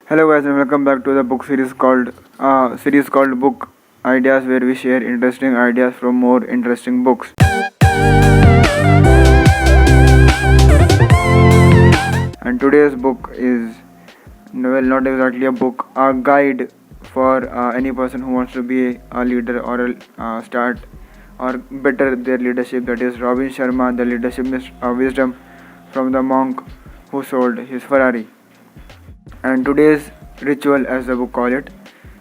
Hello guys and welcome back to the book series called Book Ideas, where we share interesting ideas from more interesting books. And today's book is, well, not exactly a book, a guide for any person who wants to be a leader or start or better their leadership. That is Robin Sharma, the leadership wisdom from the monk who sold his Ferrari. And today's ritual, as the book call it,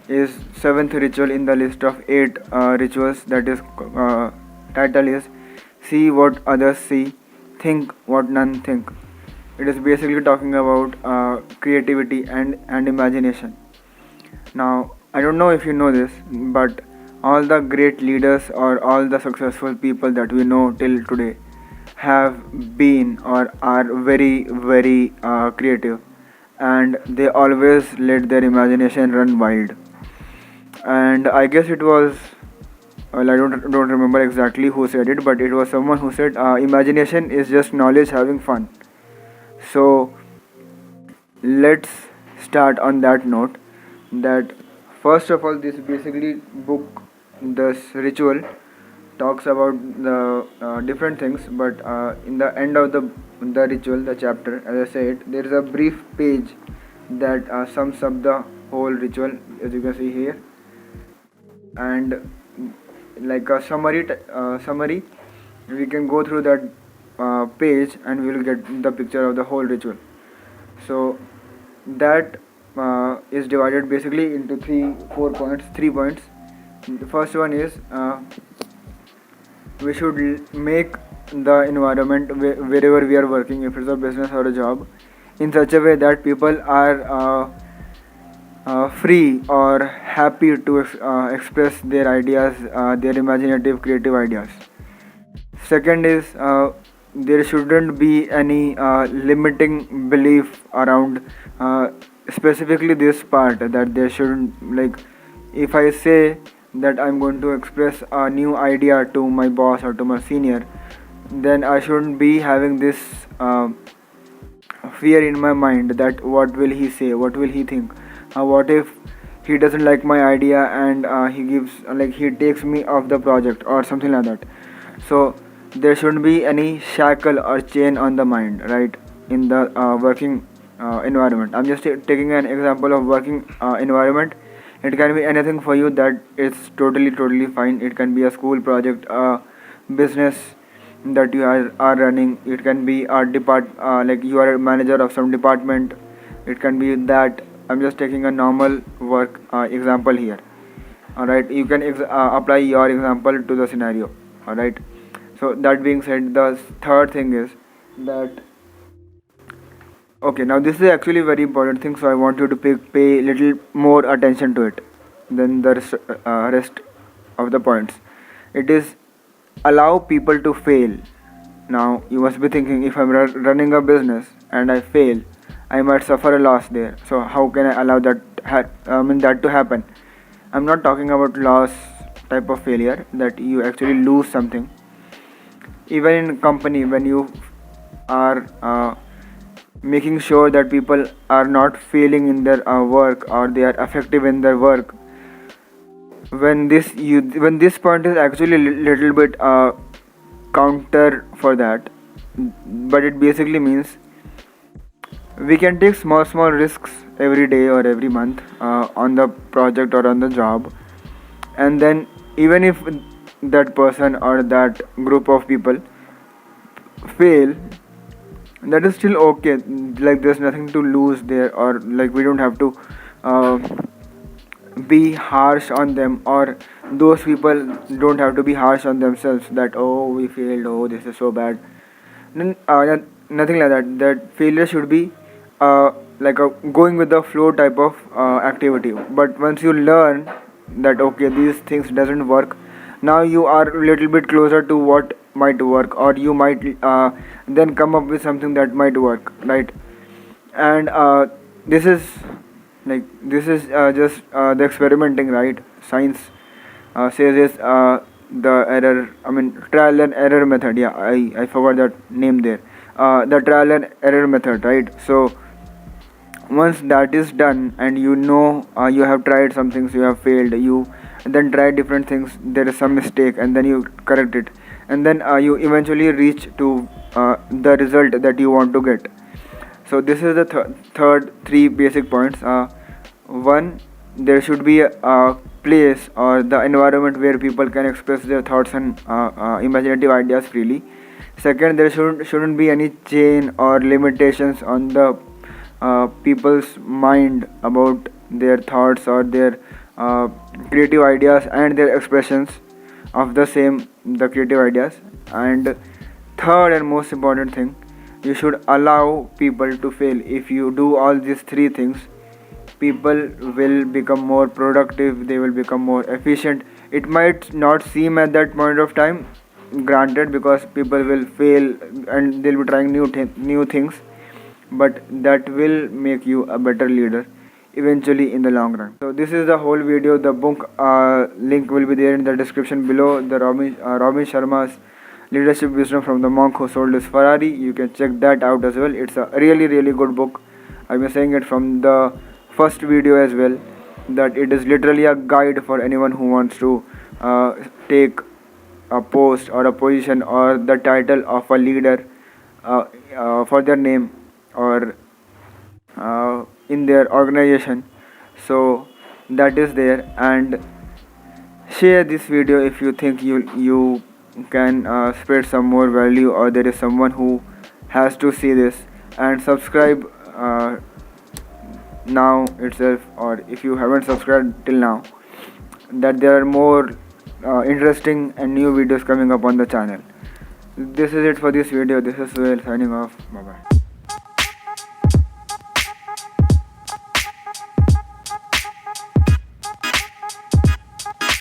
is seventh ritual in the list of eight rituals. That is title is "See what others see, think what none think." It is basically talking about creativity and imagination. Now, I don't know if you know this, but all the great leaders or all the successful people that we know till today have been or are very creative, and they always let their imagination run wild. And I guess it was, well, I don't remember exactly who said it, but it was someone who said imagination is just knowledge having fun. So let's start on that note. That first of all, this basically book, this ritual, talks about the different things, but in the end of the ritual, the chapter, as I said, there is a brief page that sums up the whole ritual, as you can see here, and like a summary, we can go through that page and we will get the picture of the whole ritual. So that is divided basically into 3 points. The first one is we should make the environment wherever we are working, if it's a business or a job, in such a way that people are free or happy to express their ideas, their imaginative creative ideas. Second is there shouldn't be any limiting belief around specifically this part, that there shouldn't, like, if I say that I'm going to express a new idea to my boss or to my senior, then I shouldn't be having this fear in my mind that what will he say, what will he think, what if he doesn't like my idea and he gives, like, he takes me off the project or something like that. So there shouldn't be any shackle or chain on the mind, right, in the working environment. I'm just taking an example of working environment. It can be anything for you, that it's totally fine. It can be a school project, a business that you are running. It can be a like you are a manager of some department. It can be that. I'm just taking a normal work example here. Alright, you can apply your example to the scenario. Alright, so that being said, the third thing is that, okay, now this is actually very important thing, so I want you to pay little more attention to it than the rest of the points. It is allow people to fail. Now you must be thinking, if I'm running a business and I fail, I might suffer a loss there. So how can I allow that that to happen? I'm not talking about loss type of failure, that you actually lose something. Even in company, when you are making sure that people are not failing in their work, or they are effective in their work, when this point is actually little bit counter for that, but it basically means we can take small risks every day or every month on the project or on the job, and then even if that person or that group of people fail, that is still okay. Like, there's nothing to lose there, or like we don't have to uh, be harsh on them, or those people don't have to be harsh on themselves, that, oh, we failed, oh, this is so bad. Nothing like that. That failure should be like a going with the flow type of activity. But once you learn that, okay, these things doesn't work, now you are a little bit closer to what might work, or you might then come up with something that might work, right? And this is just the experimenting, right? Science says is the error, I mean, trial and error method. Yeah, I forgot that name there. The trial and error method, right? So once that is done, and you know, you have tried some things, you have failed, you then try different things, there is some mistake, and then you correct it, and then you eventually reach to the result that you want to get. So this is the third three basic points. One, there should be a place or the environment where people can express their thoughts and imaginative ideas freely. Second, there shouldn't be any chain or limitations on the people's mind about their thoughts or their creative ideas and their expressions of the creative ideas. And third and most important thing, you should allow people to fail. If you do all these three things, people will become more productive, they will become more efficient. It might not seem at that point of time, granted, because people will fail and they'll be trying new things, but that will make you a better leader eventually in the long run. So this is the whole video. The book link will be there in the description below. The Robin Sharma's Leadership Wisdom from the Monk Who Sold His Ferrari. You can check that out as well. It's a really good book. I've been saying it from the first video as well, that it is literally a guide for anyone who wants to take a post or a position or the title of a leader for their name or in their organization. So that is there. And share this video if you think you can spread some more value, or there is someone who has to see this. And subscribe now itself, or if you haven't subscribed till now, that there are more interesting and new videos coming up on the channel. This is it for this video. This is Suhail signing off. Bye bye.